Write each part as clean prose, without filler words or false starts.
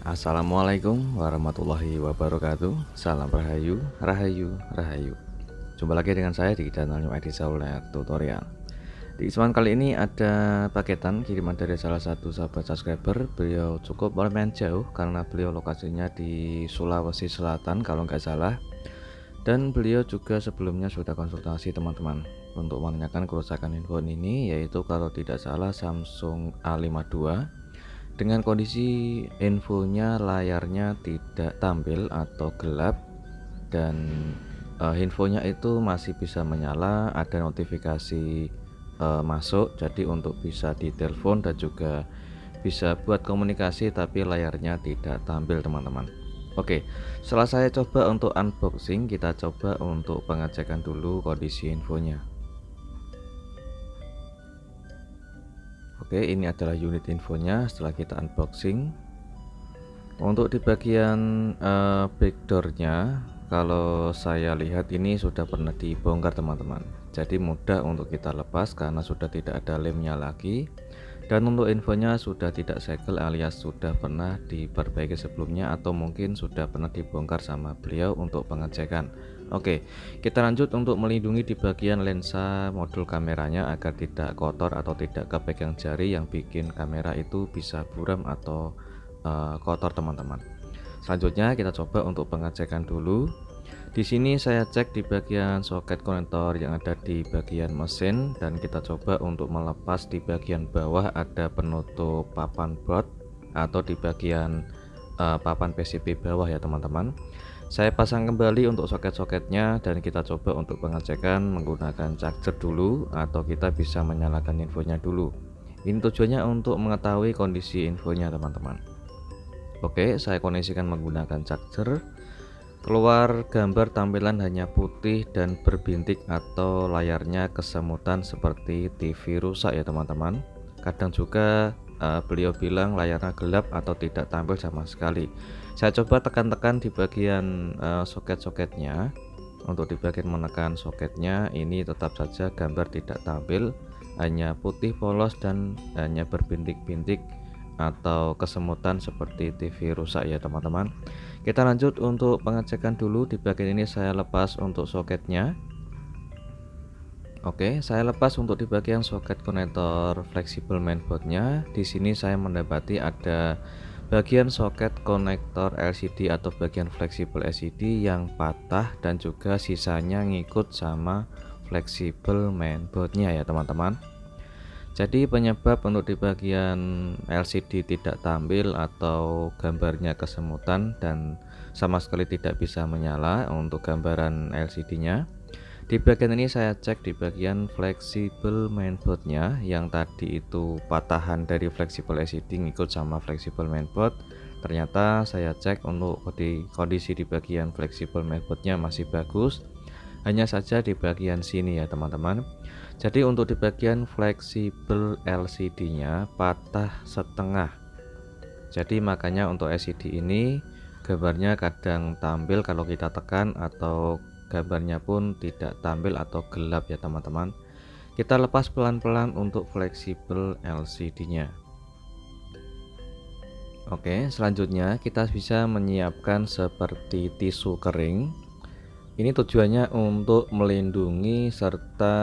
Assalamualaikum warahmatullahi wabarakatuh. Salam Rahayu, Rahayu, Rahayu. Jumpa lagi dengan saya di channel New ID Sauler Tutorial. Di kesempatan kali ini ada paketan kiriman dari salah satu sahabat subscriber. Beliau cukup lumayan jauh karena beliau lokasinya di Sulawesi Selatan kalau nggak salah. Dan beliau juga sebelumnya sudah konsultasi teman-teman untuk menanyakan kerusakan handphone ini, yaitu kalau tidak salah Samsung A52 dengan kondisi infonya layarnya tidak tampil atau gelap, dan infonya itu masih bisa menyala, ada notifikasi masuk, jadi untuk bisa ditelepon dan juga bisa buat komunikasi, tapi layarnya tidak tampil teman-teman. Oke, setelah saya coba untuk unboxing, kita coba untuk pengecekan dulu kondisi infonya. Oke, ini adalah unit infonya setelah kita unboxing. Untuk di bagian backdoornya, kalau saya lihat ini sudah pernah dibongkar teman-teman, jadi mudah untuk kita lepas karena sudah tidak ada lemnya lagi. Dan untuk infonya sudah tidak segel alias sudah pernah diperbaiki sebelumnya, atau mungkin sudah pernah dibongkar sama beliau untuk pengecekan. Oke, kita lanjut untuk melindungi di bagian lensa modul kameranya agar tidak kotor atau tidak kepegang jari yang bikin kamera itu bisa buram atau kotor teman-teman. Selanjutnya kita coba untuk pengecekan dulu. Di sini saya cek di bagian soket konektor yang ada di bagian mesin, dan kita coba untuk melepas di bagian bawah ada penutup papan baut atau di bagian papan PCB bawah ya teman-teman. Saya pasang kembali untuk soket-soketnya dan kita coba untuk pengecekan menggunakan charger dulu, atau kita bisa menyalakan infonya dulu. Ini tujuannya untuk mengetahui kondisi infonya teman-teman. Oke, saya kondisikan menggunakan charger. Keluar gambar tampilan hanya putih dan berbintik atau layarnya kesemutan seperti TV rusak ya teman-teman. Kadang juga beliau bilang layarnya gelap atau tidak tampil sama sekali. Saya coba tekan-tekan di bagian soket-soketnya. Untuk di bagian menekan soketnya ini tetap saja gambar tidak tampil, hanya putih polos dan hanya berbintik-bintik atau kesemutan seperti TV rusak ya teman-teman. Kita lanjut untuk pengecekan dulu. Di bagian ini saya lepas untuk soketnya. Oke, saya lepas untuk di bagian soket konektor fleksibel mainboardnya. Di sini saya mendapati ada bagian soket konektor LCD atau bagian fleksibel LCD yang patah dan juga sisanya ngikut sama fleksibel mainboardnya ya teman-teman. Jadi penyebab untuk di bagian LCD tidak tampil atau gambarnya kesemutan dan sama sekali tidak bisa menyala untuk gambaran LCD-nya. Di bagian ini saya cek di bagian fleksibel mainboardnya, yang tadi itu patahan dari fleksibel LCD ngikut sama fleksibel mainboard. Ternyata saya cek untuk kondisi di bagian fleksibel mainboardnya masih bagus, hanya saja di bagian sini ya teman-teman. Jadi untuk di bagian fleksibel LCD-nya patah setengah. Jadi makanya untuk LCD ini gambarnya kadang tampil kalau kita tekan, atau gambarnya pun tidak tampil atau gelap ya teman-teman. Kita lepas pelan-pelan untuk fleksibel LCD-nya. Oke, selanjutnya kita bisa menyiapkan seperti tisu kering. Ini tujuannya untuk melindungi serta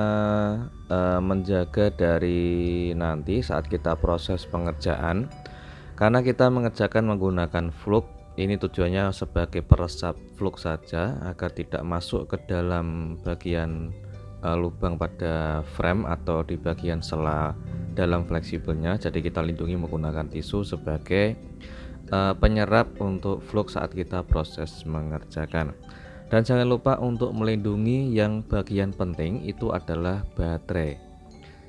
menjaga dari nanti saat kita proses pengerjaan, karena kita mengerjakan menggunakan flux. Ini tujuannya sebagai peresap flux saja agar tidak masuk ke dalam bagian lubang pada frame atau di bagian sela dalam fleksibelnya. Jadi kita lindungi menggunakan tisu sebagai penyerap untuk flux saat kita proses mengerjakan. Dan jangan lupa untuk melindungi yang bagian penting itu adalah baterai.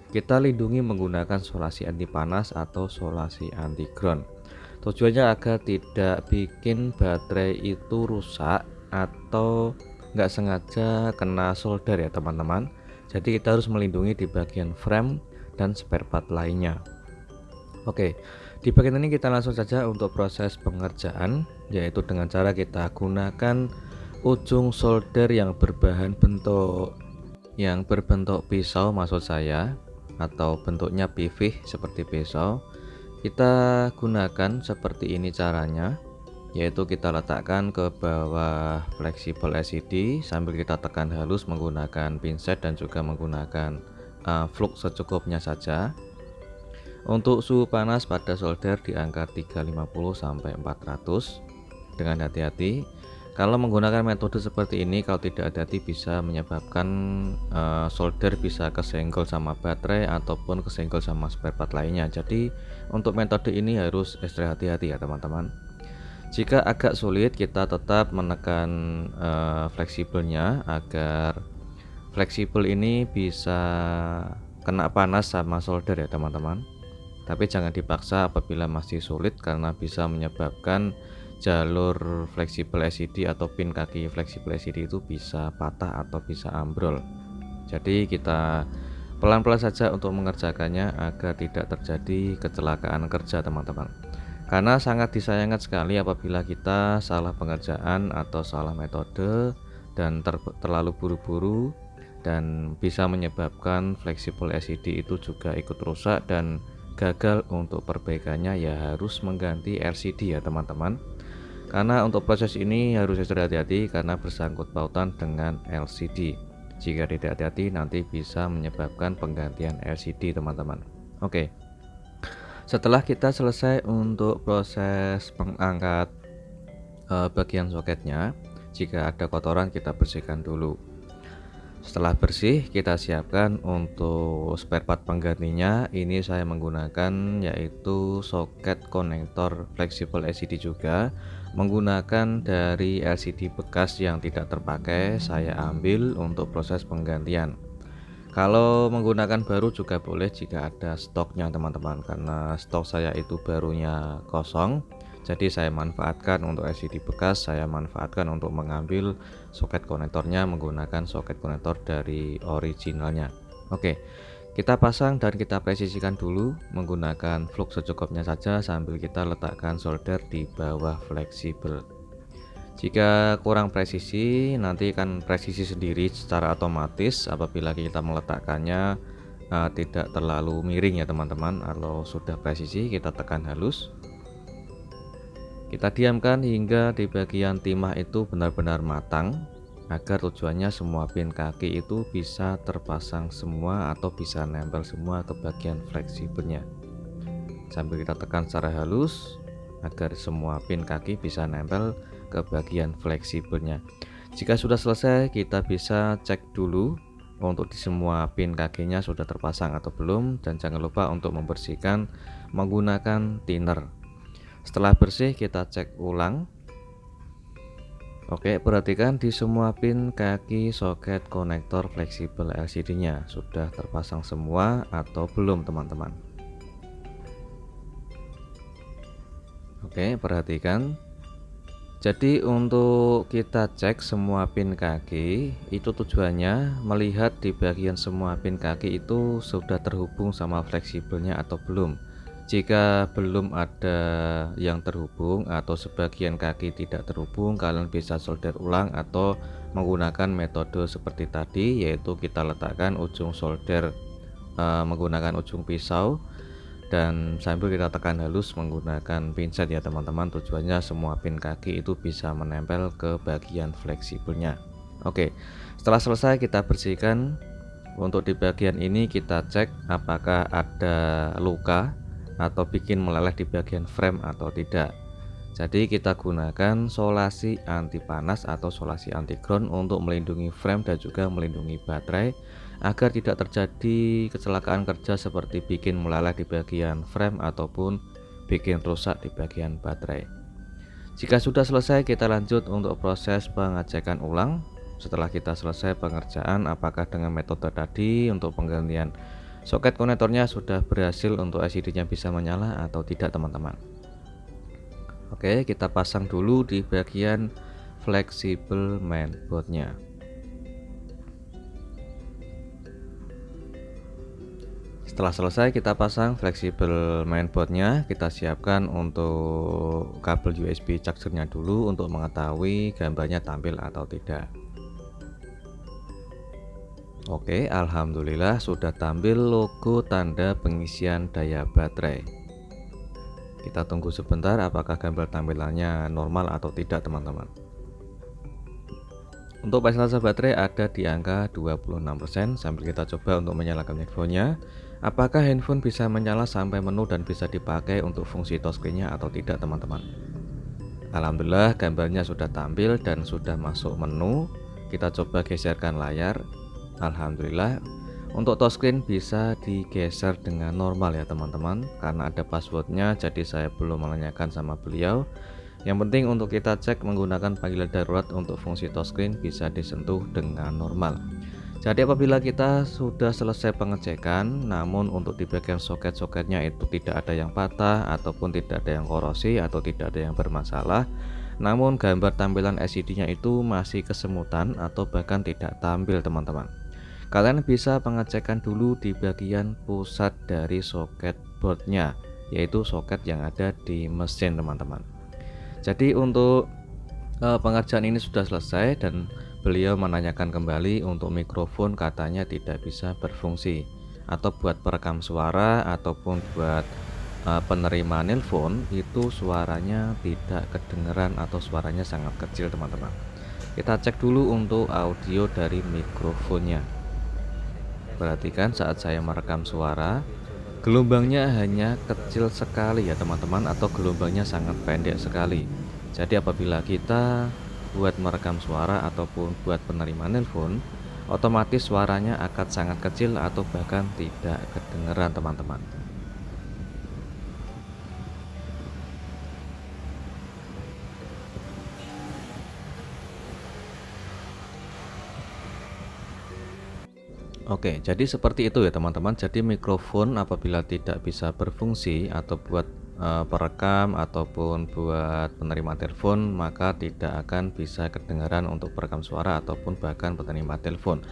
Kita lindungi menggunakan solasi anti panas atau solasi anti ground. Tujuannya agar tidak bikin baterai itu rusak atau nggak sengaja kena solder ya teman-teman. Jadi kita harus melindungi di bagian frame dan spare part lainnya. Oke, di bagian ini kita langsung saja untuk proses pengerjaan, yaitu dengan cara kita gunakan ujung solder yang berbentuk pisau maksud saya, atau bentuknya pivih seperti pisau. Kita gunakan seperti ini caranya, yaitu kita letakkan ke bawah fleksibel LCD sambil kita tekan halus menggunakan pinset dan juga menggunakan flux secukupnya saja. Untuk suhu panas pada solder di angka 350 sampai 400 dengan hati-hati. Kalau menggunakan metode seperti ini, kalau tidak hati-hati bisa menyebabkan solder bisa kesenggol sama baterai ataupun kesenggol sama spare part lainnya. Jadi untuk metode ini harus ekstra hati-hati ya teman-teman. Jika agak sulit, kita tetap menekan fleksibelnya agar fleksibel ini bisa kena panas sama solder ya teman-teman. Tapi jangan dipaksa apabila masih sulit, karena bisa menyebabkan jalur fleksibel LCD atau pin kaki fleksibel LCD itu bisa patah atau bisa ambrol. Jadi kita pelan-pelan saja untuk mengerjakannya agar tidak terjadi kecelakaan kerja teman-teman. Karena sangat disayangkan sekali apabila kita salah pengerjaan atau salah metode dan terlalu buru-buru, dan bisa menyebabkan fleksibel LCD itu juga ikut rusak dan gagal untuk perbaikannya, ya harus mengganti LCD ya teman-teman. Karena untuk proses ini harus ekstra hati-hati karena bersangkut pautan dengan LCD. Jika tidak hati-hati nanti bisa menyebabkan penggantian LCD teman-teman. Oke. Setelah kita selesai untuk proses mengangkat bagian soketnya, jika ada kotoran kita bersihkan dulu. Setelah bersih, kita siapkan untuk spare part penggantinya. Ini saya menggunakan yaitu soket konektor fleksibel LCD juga, menggunakan dari LCD bekas yang tidak terpakai, saya ambil untuk proses penggantian. Kalau menggunakan baru juga boleh jika ada stoknya teman-teman, karena stok saya itu barunya kosong. Jadi saya manfaatkan untuk LCD bekas, saya manfaatkan untuk mengambil soket konektornya menggunakan soket konektor dari originalnya. Oke, kita pasang dan kita presisikan dulu menggunakan flux secukupnya saja sambil kita letakkan solder di bawah fleksibel. Jika kurang presisi, nanti akan presisi sendiri secara otomatis apabila kita meletakkannya tidak terlalu miring ya teman-teman. Kalau sudah presisi, kita tekan halus. Kita diamkan hingga di bagian timah itu benar-benar matang, agar tujuannya semua pin kaki itu bisa terpasang semua atau bisa nempel semua ke bagian fleksibelnya. Sambil kita tekan secara halus agar semua pin kaki bisa nempel ke bagian fleksibelnya. Jika sudah selesai, kita bisa cek dulu untuk di semua pin kakinya sudah terpasang atau belum, dan jangan lupa untuk membersihkan menggunakan thinner. Setelah bersih, kita cek ulang. Oke, perhatikan di semua pin kaki soket konektor fleksibel LCD nya sudah terpasang semua atau belum teman-teman. Oke, perhatikan. Jadi untuk kita cek semua pin kaki itu tujuannya melihat di bagian semua pin kaki itu sudah terhubung sama fleksibelnya atau belum. Jika belum ada yang terhubung atau sebagian kaki tidak terhubung, kalian bisa solder ulang atau menggunakan metode seperti tadi, yaitu kita letakkan ujung solder menggunakan ujung pisau dan sambil kita tekan halus menggunakan pinset ya teman-teman. Tujuannya semua pin kaki itu bisa menempel ke bagian fleksibelnya. Oke, setelah selesai kita bersihkan. Untuk di bagian ini kita cek apakah ada luka atau bikin meleleh di bagian frame atau tidak. Jadi kita gunakan solasi anti panas atau solasi anti ground untuk melindungi frame dan juga melindungi baterai agar tidak terjadi kecelakaan kerja seperti bikin meleleh di bagian frame ataupun bikin rusak di bagian baterai. Jika sudah selesai, kita lanjut untuk proses pengecekan ulang. Setelah kita selesai pengerjaan apakah dengan metode tadi untuk penggantian soket konektornya sudah berhasil untuk LCD-nya bisa menyala atau tidak teman-teman. Oke, kita pasang dulu di bagian fleksibel mainboardnya. Setelah selesai kita pasang fleksibel mainboardnya, kita siapkan untuk kabel USB chargernya dulu untuk mengetahui gambarnya tampil atau tidak. Oke, alhamdulillah sudah tampil logo tanda pengisian daya baterai. Kita tunggu sebentar apakah gambar tampilannya normal atau tidak teman-teman. Untuk persentase baterai ada di angka 26%. Sambil kita coba untuk menyalakan handphonenya, apakah handphone bisa menyala sampai menu dan bisa dipakai untuk fungsi touchscreen-nya atau tidak teman-teman. Alhamdulillah gambarnya sudah tampil dan sudah masuk menu. Kita coba geserkan layar. Alhamdulillah untuk touchscreen bisa digeser dengan normal ya teman-teman, karena ada passwordnya, jadi saya belum menanyakan sama beliau. Yang penting untuk kita cek menggunakan panggilan darurat untuk fungsi touchscreen bisa disentuh dengan normal. Jadi apabila kita sudah selesai pengecekan, namun untuk di bagian soket-soketnya itu tidak ada yang patah ataupun tidak ada yang korosi atau tidak ada yang bermasalah, namun gambar tampilan LCD-nya itu masih kesemutan atau bahkan tidak tampil teman-teman, kalian bisa pengecekan dulu di bagian pusat dari soket boardnya, yaitu soket yang ada di mesin teman-teman. Jadi untuk pengerjaan ini sudah selesai dan beliau menanyakan kembali untuk mikrofon, katanya tidak bisa berfungsi atau buat perekam suara ataupun buat penerima nelpon itu suaranya tidak kedengeran atau suaranya sangat kecil teman-teman. Kita cek dulu untuk audio dari mikrofonnya. Perhatikan saat saya merekam suara, gelombangnya hanya kecil sekali ya teman-teman, atau gelombangnya sangat pendek sekali. Jadi apabila kita buat merekam suara ataupun buat penerima nelpon, otomatis suaranya akan sangat kecil atau bahkan tidak kedengeran teman-teman. Oke, jadi seperti itu ya teman-teman. Jadi mikrofon apabila tidak bisa berfungsi atau buat perekam ataupun buat penerima telepon, maka tidak akan bisa kedengaran untuk perekam suara ataupun bahkan penerima telepon.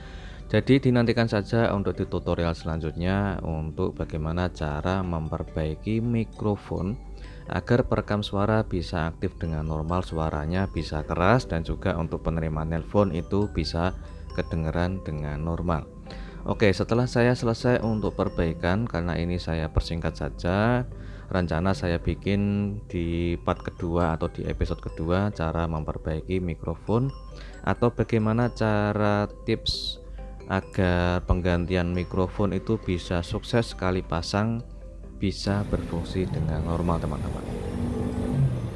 Jadi dinantikan saja untuk di tutorial selanjutnya untuk bagaimana cara memperbaiki mikrofon agar perekam suara bisa aktif dengan normal, suaranya bisa keras, dan juga untuk penerima nelpon itu bisa kedengaran dengan normal. Oke, setelah saya selesai untuk perbaikan, karena ini saya persingkat saja, rencana saya bikin di part kedua atau di episode kedua cara memperbaiki mikrofon atau bagaimana cara tips agar penggantian mikrofon itu bisa sukses sekali pasang, bisa berfungsi dengan normal teman-teman.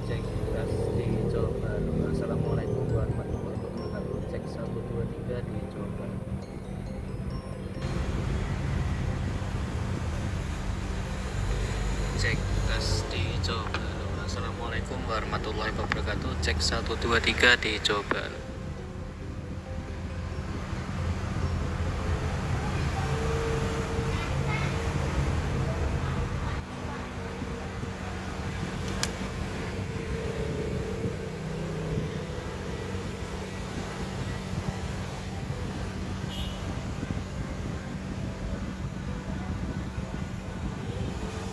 Cek tes dicoba. Assalamualaikum warahmatullahi wabarakatuh. Cek 1 2 3 dicoba. Cek tes dicoba. Assalamualaikum warahmatullahi wabarakatuh. Cek 1 2 3 dicoba.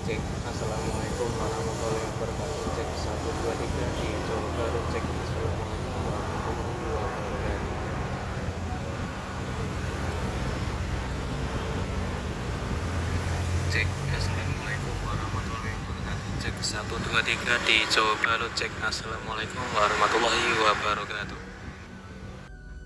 Cek. Assalamualaikum warahmatullahi wabarakatuh. Cek 1 2 3 dicoba. Cek. Assalamualaikum warahmatullahi wabarakatuh. Cek. Assalamualaikum warahmatullahi wabarakatuh. Cek 1 2 3 dicoba. Cek. Assalamualaikum warahmatullahi wabarakatuh.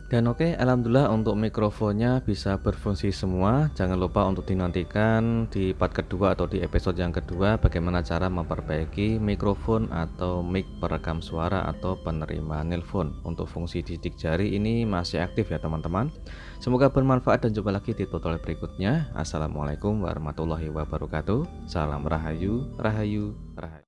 Dan oke, alhamdulillah untuk mikrofonnya bisa berfungsi semua. Jangan lupa untuk dinantikan di part kedua atau di episode yang kedua bagaimana cara memperbaiki mikrofon atau mic perekam suara atau penerima nelpon. Untuk fungsi didik jari ini masih aktif ya teman-teman. Semoga bermanfaat dan jumpa lagi di tutorial berikutnya. Assalamualaikum warahmatullahi wabarakatuh. Salam rahayu, rahayu, rahayu.